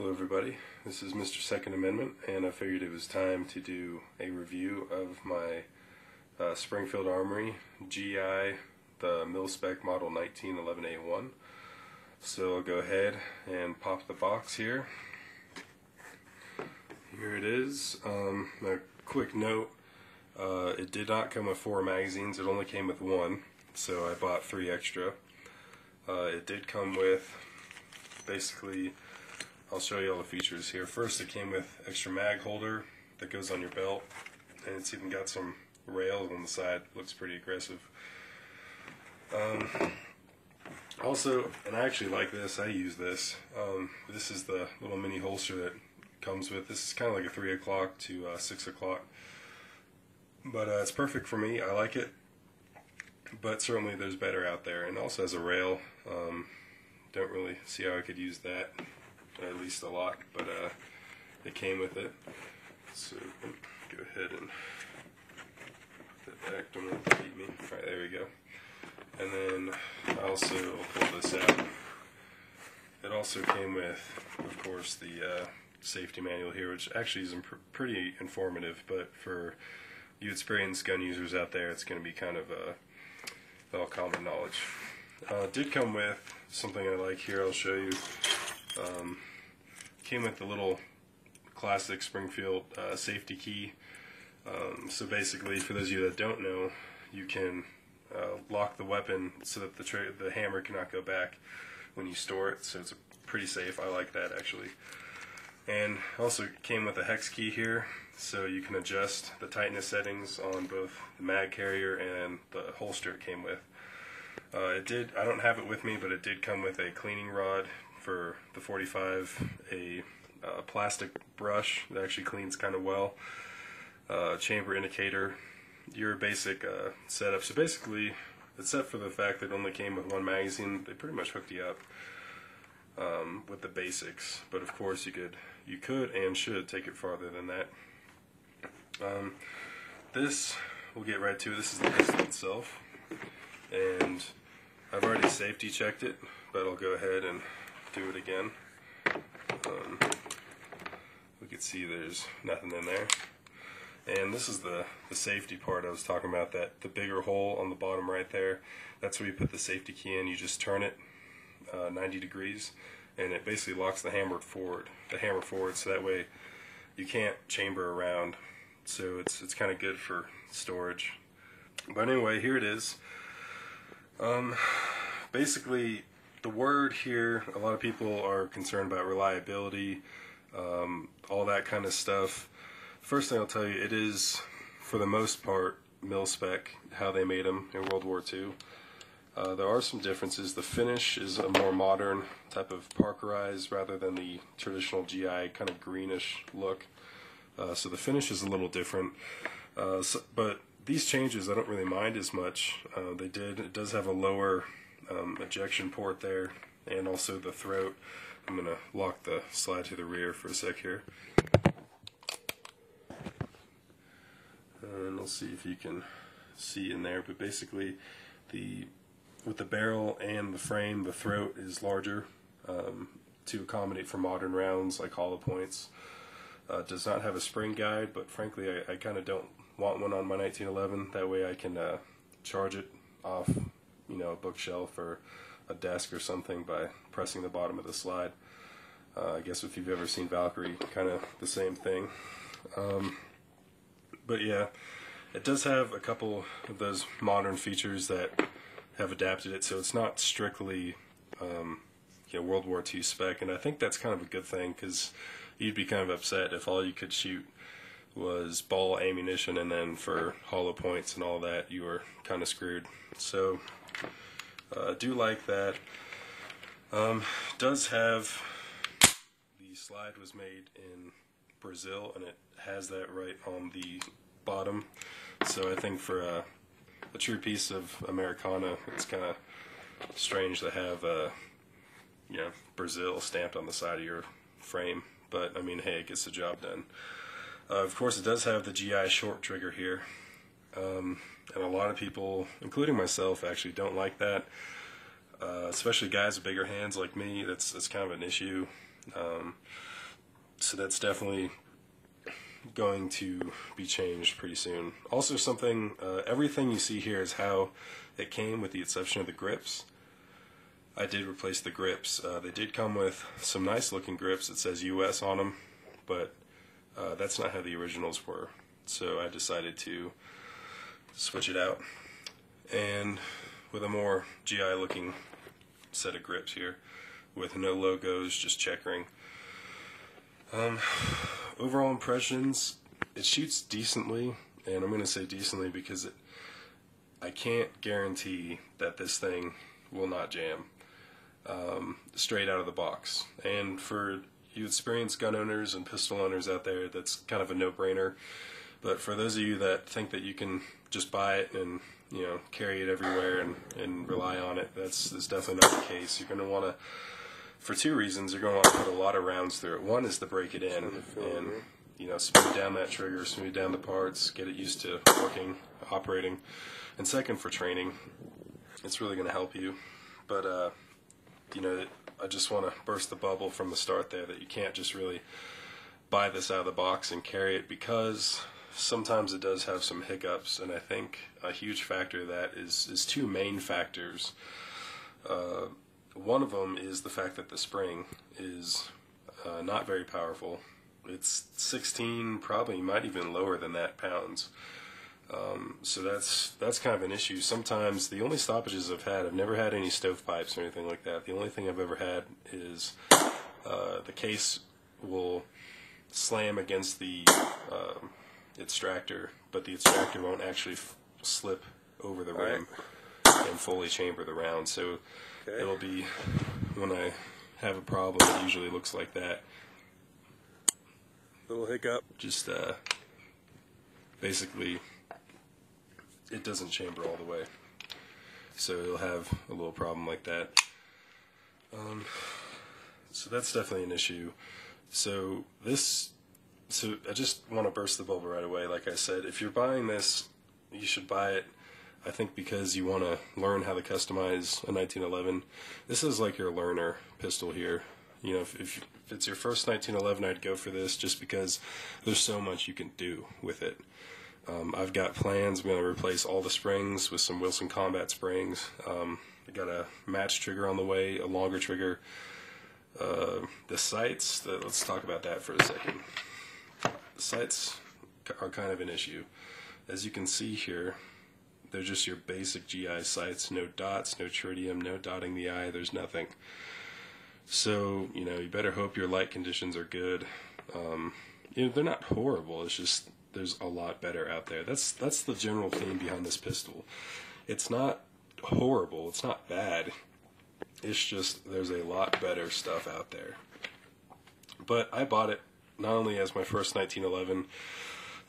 Hello everybody, this is Mr. Second Amendment, and I figured it was time to do a review of my Springfield Armory GI, the mil-spec model 1911A1. So I'll go ahead and pop the box here. Here it is. A quick note, it did not come with 4 magazines, it only came with 1, so I bought 3 extra. It did come with, basically, I'll show you all the features here. First, it came with extra mag holder that goes on your belt, and it's even got some rails on the side. Looks pretty aggressive. Also, and I actually like this, I use this. This is the little mini holster that comes with. This is kind of like a 3 o'clock to 6 o'clock. But it's perfect for me. I like it. But certainly there's better out there. And also has a rail. Don't really see how I could use that. At least a lot, but it came with it. So go ahead and put that back. Don't let it beat me. Alright, there we go. And then I also pull this out. It also came with, of course, the safety manual here, which actually is pretty informative, but for you experienced gun users out there, it's going to be kind of all common knowledge. Did come with something I like here. I'll show you. Came with the little classic Springfield Safety Key. So basically, for those of you that don't know, you can lock the weapon so that the hammer cannot go back when you store it. So it's pretty safe. I like that actually. And also came with a hex key here, so you can adjust the tightness settings on both the mag carrier and the holster it came with. I don't have it with me, but it did come with a cleaning rod for the 45, a plastic brush that actually cleans kind of well, chamber indicator, your basic setup. So basically, except for the fact that it only came with 1 magazine, they pretty much hooked you up with the basics. But of course, you could and should take it farther than that. This, we'll get right to it. This is the pistol itself, and I've already safety checked it, but I'll go ahead and do it again. We can see there's nothing in there. And this is the safety part I was talking about, that the bigger hole on the bottom right there, that's where you put the safety key in. You just turn it 90 degrees, and it basically locks the hammer forward, so that way you can't chamber around. So it's kind of good for storage. But anyway, here it is. Basically, the word here, a lot of people are concerned about reliability, all that kind of stuff. First thing I'll tell you, it is, for the most part, mil-spec, how they made them in World War II. There are some differences. The finish is a more modern type of parkerized rather than the traditional GI kind of greenish look. So the finish is a little different. But these changes I don't really mind as much. It does have a lower ejection port there, and also the throat. I'm going to lock the slide to the rear for a sec here. And we'll see if you can see in there, but basically with the barrel and the frame, the throat is larger to accommodate for modern rounds like hollow points. Does not have a spring guide, but frankly I kind of don't want one on my 1911. That way I can charge it off, a bookshelf or a desk or something by pressing the bottom of the slide. I guess if you've ever seen Valkyrie, kind of the same thing. But yeah, it does have a couple of those modern features that have adapted it, so it's not strictly World War II spec, and I think that's kind of a good thing, because you'd be kind of upset if all you could shoot was ball ammunition, and then for hollow points and all that, you were kind of screwed. So I do like that. Does have, the slide was made in Brazil, and it has that right on the bottom. So I think for a true piece of Americana, it's kind of strange to have Brazil stamped on the side of your frame. But I mean, hey, it gets the job done. Of course, it does have the GI short trigger here, and a lot of people, including myself, actually don't like that. Especially guys with bigger hands like me. That's kind of an issue. So that's definitely going to be changed pretty soon. Also something, everything you see here is how it came with the exception of the grips. I did replace the grips. They did come with some nice looking grips that says US on them, but that's not how the originals were. So I decided to switch it out, and with a more GI looking set of grips here with no logos, just checkering. Overall impressions, it shoots decently, and I'm going to say decently because I can't guarantee that this thing will not jam straight out of the box. And for you experienced gun owners and pistol owners out there, that's kind of a no-brainer. But for those of you that think that you can just buy it and carry it everywhere and rely on it, that's definitely not the case. You're going to want to, for two reasons, you're going to want to put a lot of rounds through it. One is to break it in and smooth down that trigger, smooth down the parts, get it used to working, operating. And second, for training, it's really going to help you. But I just want to burst the bubble from the start there that you can't just really buy this out of the box and carry it, because sometimes it does have some hiccups, and I think a huge factor of that is two main factors. One of them is the fact that the spring is not very powerful. It's 16, probably might even lower than that, pounds. So that's kind of an issue. Sometimes the only stoppages I've never had any stovepipes or anything like that. The only thing I've ever had is the case will slam against the extractor, but the extractor won't actually slip over the rim and fully chamber the round. So it'll be, when I have a problem, it usually looks like that. Little hiccup. Just basically, it doesn't chamber all the way. So it'll have a little problem like that. So that's definitely an issue. So I just want to burst the bubble right away. Like I said, if you're buying this, you should buy it, I think, because you want to learn how to customize a 1911. This is like your learner pistol here. If it's your first 1911, I'd go for this just because there's so much you can do with it. I've got plans. I'm going to replace all the springs with some Wilson Combat springs. I got a match trigger on the way, a longer trigger. The sights, let's talk about that for a second. The sights are kind of an issue. As you can see here, they're just your basic GI sights. No dots, no tritium, no dotting the eye, there's nothing. So, you better hope your light conditions are good. They're not horrible, it's just there's a lot better out there. That's the general theme behind this pistol. It's not horrible, it's not bad. It's just there's a lot better stuff out there. But I bought it not only as my first 1911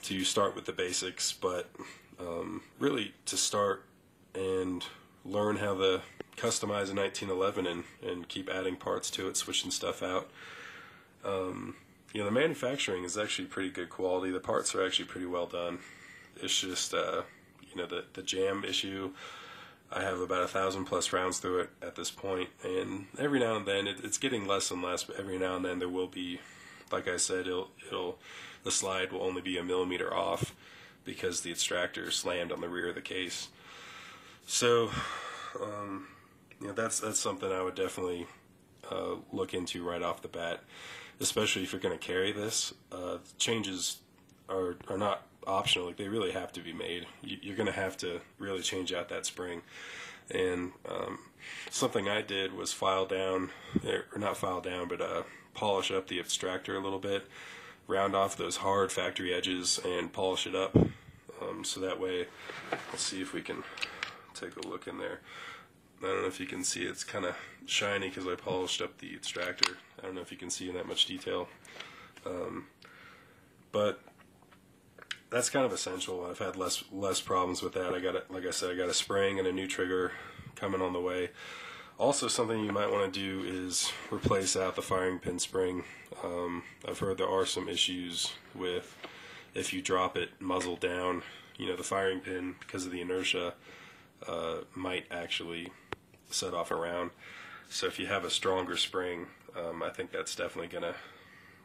to start with the basics, but really to start and learn how to customize a 1911 and keep adding parts to it, switching stuff out. The manufacturing is actually pretty good quality. The parts are actually pretty well done. It's just the jam issue. I have about 1,000 plus rounds through it at this point, and every now and then it's getting less and less. But every now and then there will be, like I said, the slide will only be 1 millimeter off because the extractor slammed on the rear of the case. So, that's something I would definitely look into right off the bat, especially if you're going to carry this. Changes are not optional. Like, they really have to be made. You're going to have to really change out that spring. And something I did was polish up the extractor a little bit, round off those hard factory edges and polish it up. So that way, let's see if we can take a look in there. I don't know if you can see, it's kind of shiny because I polished up the extractor. I don't know if you can see in that much detail. But that's kind of essential. I've had less problems with that. Like I said, I got a spring and a new trigger coming on the way. Also, something you might want to do is replace out the firing pin spring. I've heard there are some issues with, if you drop it muzzle down, the firing pin, because of the inertia, might actually set off a round. So if you have a stronger spring, I think that's definitely going to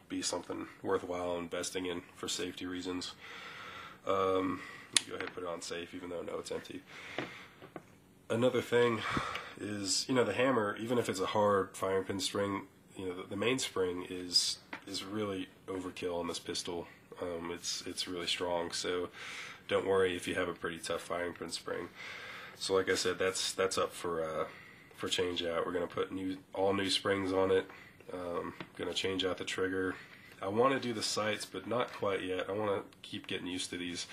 be something worthwhile investing in for safety reasons. Go ahead and put it on safe, even though no, it's empty. Another thing is, the hammer, even if it's a hard firing pin spring, the mainspring is really overkill on this pistol. It's really strong, so don't worry if you have a pretty tough firing pin spring. So like I said, that's up for change out. We're gonna put all new springs on it. Gonna change out the trigger. I want to do the sights, but not quite yet. I want to keep getting used to these.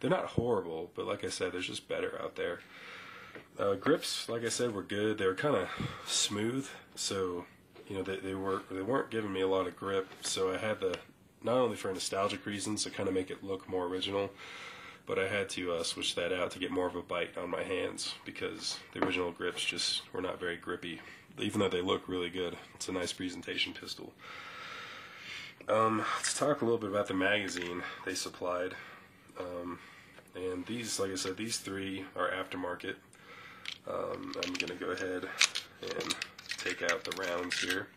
They're not horrible, but like I said, there's just better out there. Grips, like I said, were good. They were kind of smooth, so they weren't giving me a lot of grip. So I had to, not only for nostalgic reasons to kind of make it look more original, but I had to switch that out to get more of a bite on my hands, because the original grips just were not very grippy, even though they look really good. It's a nice presentation pistol. Let's talk a little bit about the magazine they supplied. And these, like I said, these three are aftermarket. I'm going to go ahead and take out the rounds here.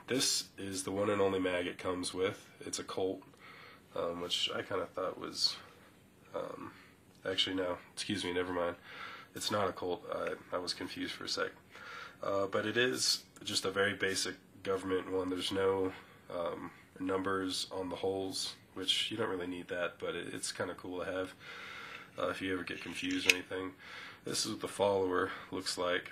This is the one and only mag it comes with. It's a Colt, which I kind of thought was, actually no, excuse me, never mind. It's not a Colt. I was confused for a sec. But it is just a very basic government one. There's no numbers on the holes, which you don't really need that, but it's kind of cool to have if you ever get confused or anything. This is what the follower looks like.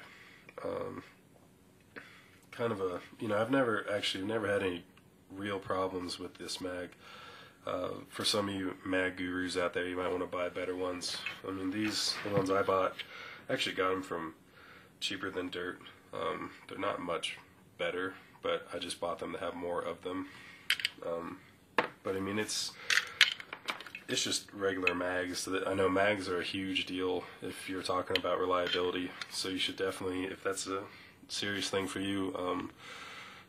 Kind of a, I've never had any real problems with this mag. For some of you mag gurus out there, you might want to buy better ones. I mean, the ones I bought, I actually got them from Cheaper Than Dirt. They're not much better, but I just bought them to have more of them. But I mean, it's just regular mags. I know mags are a huge deal if you're talking about reliability, so you should definitely, if that's a serious thing for you,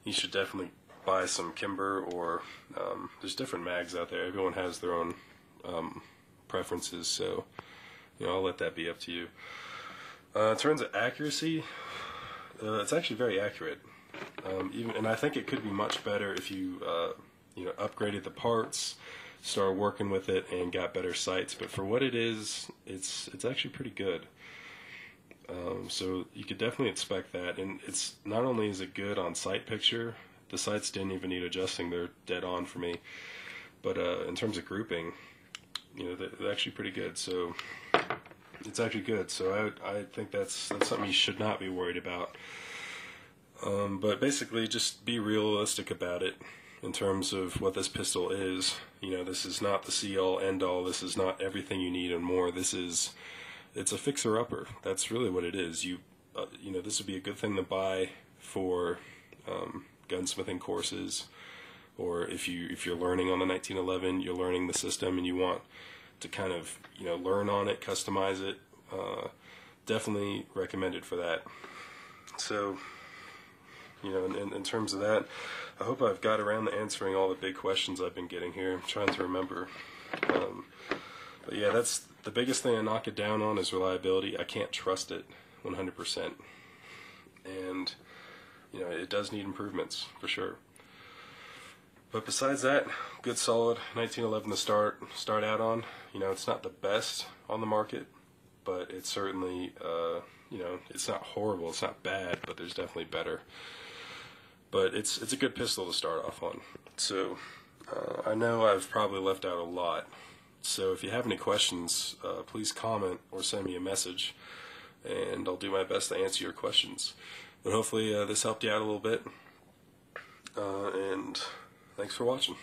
you should definitely buy some Kimber, or there's different mags out there. Everyone has their own preferences, so I'll let that be up to you. In terms of accuracy, it's actually very accurate. And I think it could be much better if you upgraded the parts, started working with it, and got better sights. But for what it is, it's actually pretty good. So you could definitely expect that. And it's not only is it good on sight picture, the sights didn't even need adjusting; they're dead on for me. But in terms of grouping, they're actually pretty good. So it's actually good. So I think that's something you should not be worried about. But basically, just be realistic about it in terms of what this pistol is. This is not the see-all, end-all. This is not everything you need and more. It's a fixer-upper. That's really what it is. This would be a good thing to buy for gunsmithing courses, or if you're learning on the 1911, you're learning the system and you want to kind of learn on it, customize it. Definitely recommended for that. So, in terms of that, I hope I've got around to answering all the big questions I've been getting here. I'm trying to remember. But yeah, that's the biggest thing I knock it down on, is reliability. I can't trust it 100%. And, it does need improvements, for sure. But besides that, good solid 1911 to start out on. It's not the best on the market, but it's certainly, it's not horrible, it's not bad, but there's definitely better. But it's a good pistol to start off on. So I know I've probably left out a lot. So if you have any questions, please comment or send me a message, and I'll do my best to answer your questions. But hopefully this helped you out a little bit, and thanks for watching.